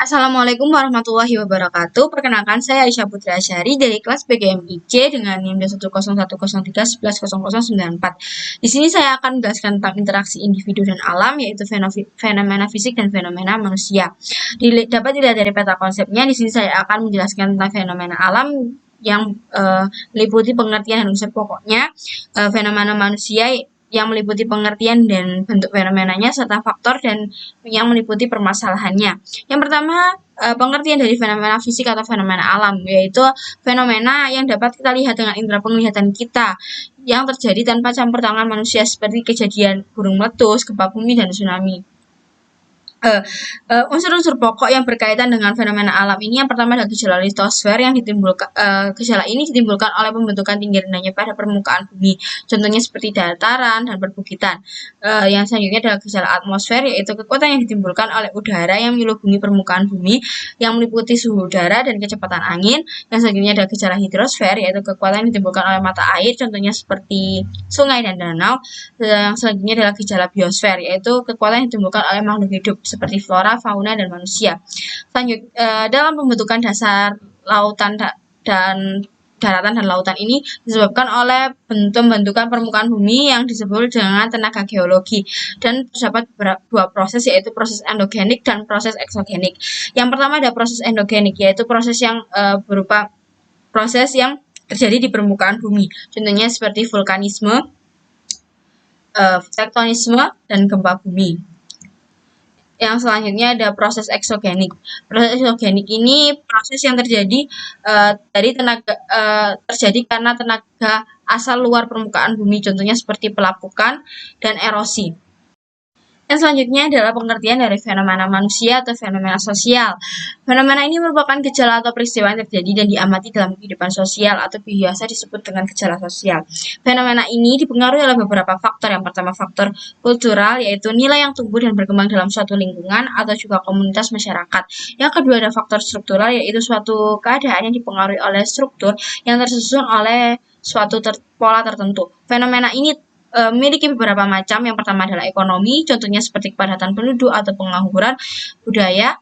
Assalamualaikum warahmatullahi wabarakatuh. Perkenalkan, saya Aisyah Putri Asyari dari kelas PGMIC dengan NIM 10103110094. Di sini saya akan menjelaskan tentang interaksi individu dan alam, yaitu fenomena fisik dan fenomena manusia. Dapat dilihat dari peta konsepnya. Di sini saya akan menjelaskan tentang fenomena alam yang meliputi pengertian dan unsur pokoknya, fenomena manusia yang meliputi pengertian dan bentuk fenomenanya, serta faktor dan yang meliputi permasalahannya. Yang pertama, pengertian dari fenomena fisik atau fenomena alam, yaitu fenomena yang dapat kita lihat dengan indera penglihatan kita, yang terjadi tanpa campur tangan manusia, seperti kejadian gunung meletus, gempa bumi, dan tsunami. Unsur-unsur pokok yang berkaitan dengan fenomena alam ini, yang pertama adalah gejala litosfer yang ditimbulkan gejala ini ditimbulkan oleh pembentukan tinggi rendahnya pada permukaan bumi, contohnya seperti dataran dan perbukitan. Yang selanjutnya adalah gejala atmosfer, yaitu kekuatan yang ditimbulkan oleh udara yang menyelubungi permukaan bumi yang meliputi suhu udara dan kecepatan angin. Yang selanjutnya adalah gejala hidrosfer, yaitu kekuatan yang ditimbulkan oleh mata air, contohnya seperti sungai dan danau. Yang selanjutnya adalah gejala biosfer, yaitu kekuatan yang ditimbulkan oleh makhluk hidup seperti flora, fauna, dan manusia. Selanjutnya, dalam pembentukan dasar lautan dan daratan dan lautan ini disebabkan oleh pembentukan permukaan bumi yang disebut dengan tenaga geologi, dan terdapat dua proses, yaitu proses endogenik dan proses eksogenik. Yang pertama ada proses endogenik, yaitu proses yang berupa proses yang terjadi di permukaan bumi, contohnya seperti vulkanisme, tektonisme, dan gempa bumi. Yang selanjutnya ada proses eksogenik. Proses eksogenik ini proses yang terjadi terjadi karena tenaga asal luar permukaan bumi, contohnya seperti pelapukan dan erosi. Yang selanjutnya adalah pengertian dari fenomena manusia atau fenomena sosial. Fenomena ini merupakan gejala atau peristiwa yang terjadi dan diamati dalam kehidupan sosial atau biasa disebut dengan gejala sosial. Fenomena ini dipengaruhi oleh beberapa faktor. Yang pertama, faktor kultural, yaitu nilai yang tumbuh dan berkembang dalam suatu lingkungan atau juga komunitas masyarakat. Yang kedua ada faktor struktural, yaitu suatu keadaan yang dipengaruhi oleh struktur yang tersusun oleh suatu pola tertentu. Fenomena ini memiliki beberapa macam. Yang pertama adalah ekonomi, contohnya seperti kepadatan penduduk atau pengangguran. Budaya,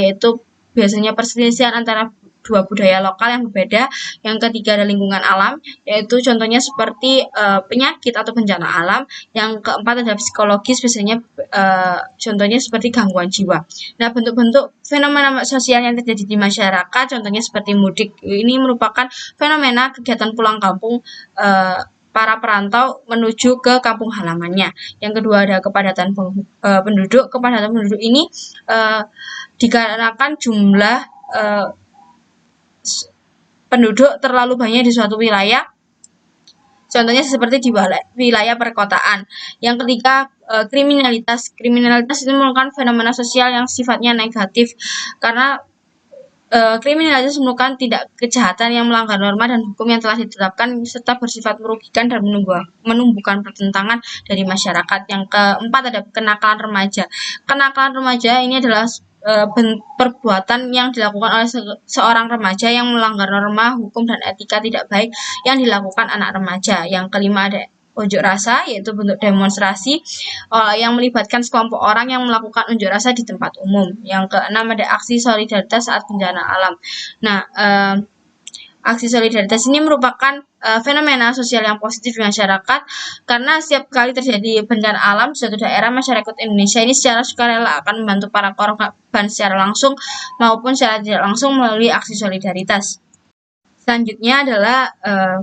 yaitu biasanya perselisihan antara dua budaya lokal yang berbeda. Yang ketiga ada lingkungan alam, yaitu contohnya seperti penyakit atau bencana alam. Yang keempat ada psikologis, biasanya contohnya seperti gangguan jiwa. Nah, bentuk-bentuk fenomena sosial yang terjadi di masyarakat, contohnya seperti mudik, ini merupakan fenomena kegiatan pulang kampung para perantau menuju ke kampung halamannya. Yang kedua ada kepadatan penduduk. Kepadatan penduduk ini dikarenakan jumlah penduduk terlalu banyak di suatu wilayah, contohnya seperti di wilayah perkotaan. Yang ketiga, kriminalitas. Kriminalitas itu merupakan fenomena sosial yang sifatnya negatif, karena kriminalitas merupakan tidak kejahatan yang melanggar norma dan hukum yang telah ditetapkan, serta bersifat merugikan dan menumbuhkan pertentangan dari masyarakat. Yang keempat ada kenakalan remaja. Kenakalan remaja ini adalah perbuatan yang dilakukan oleh seorang remaja yang melanggar norma, hukum, dan etika tidak baik yang dilakukan anak remaja. Yang kelima ada unjuk rasa, yaitu bentuk demonstrasi yang melibatkan sekelompok orang yang melakukan unjuk rasa di tempat umum. Yang keenam ada aksi solidaritas saat bencana alam. Nah, aksi solidaritas ini merupakan fenomena sosial yang positif di masyarakat, karena setiap kali terjadi bencana alam di suatu daerah, masyarakat Indonesia ini secara sukarela akan membantu para korban secara langsung maupun secara tidak langsung melalui aksi solidaritas. Selanjutnya adalah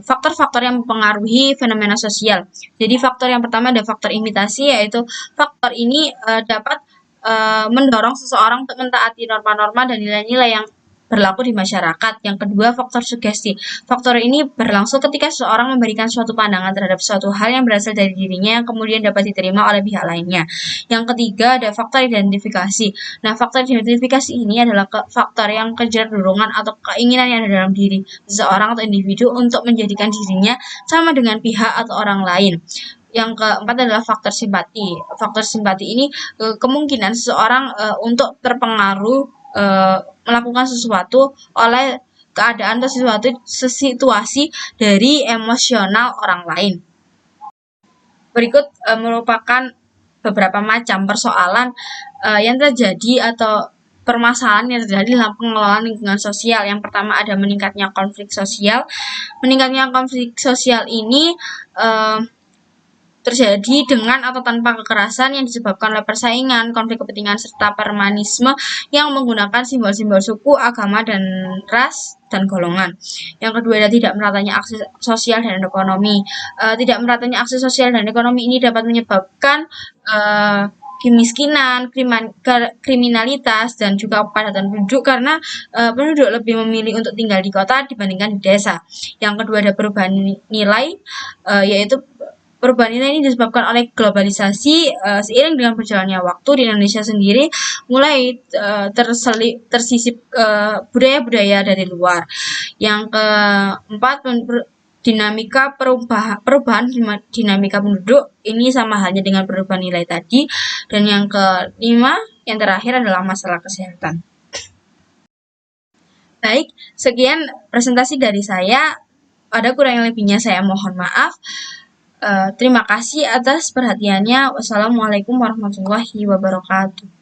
faktor-faktor yang mempengaruhi fenomena sosial. Jadi faktor yang pertama ada faktor imitasi, yaitu faktor ini dapat mendorong seseorang untuk mentaati norma-norma dan nilai-nilai yang berlaku di masyarakat. Yang kedua, faktor sugesti. Faktor ini berlangsung ketika seseorang memberikan suatu pandangan terhadap suatu hal yang berasal dari dirinya yang kemudian dapat diterima oleh pihak lainnya. Yang ketiga, ada faktor identifikasi. Nah, faktor identifikasi ini adalah faktor yang kejar dorongan atau keinginan yang ada dalam diri seseorang atau individu untuk menjadikan dirinya sama dengan pihak atau orang lain. Yang keempat adalah faktor simpati. Faktor simpati ini kemungkinan seseorang untuk terpengaruh melakukan sesuatu oleh keadaan atau situasi dari emosional orang lain. Berikut merupakan beberapa macam persoalan yang terjadi atau permasalahan yang terjadi dalam pengelolaan lingkungan sosial. Yang pertama ada meningkatnya konflik sosial. Meningkatnya konflik sosial ini terjadi dengan atau tanpa kekerasan yang disebabkan oleh persaingan, konflik kepentingan, serta premanisme yang menggunakan simbol-simbol suku, agama, dan ras dan golongan. Yang kedua adalah tidak meratanya akses sosial dan ekonomi. Tidak meratanya akses sosial dan ekonomi ini dapat menyebabkan kemiskinan, kriminalitas, dan juga kepadatan penduduk karena penduduk lebih memilih untuk tinggal di kota dibandingkan di desa. Yang kedua ada perubahan nilai, yaitu perubahan nilai ini disebabkan oleh globalisasi. Seiring dengan berjalannya waktu di Indonesia sendiri mulai tersisip budaya-budaya dari luar. Yang keempat, perubahan dinamika penduduk ini sama halnya dengan perubahan nilai tadi. Dan yang kelima, yang terakhir adalah masalah kesehatan. Baik, sekian presentasi dari saya. Ada kurang lebihnya saya mohon maaf. Terima kasih atas perhatiannya. Wassalamualaikum warahmatullahi wabarakatuh.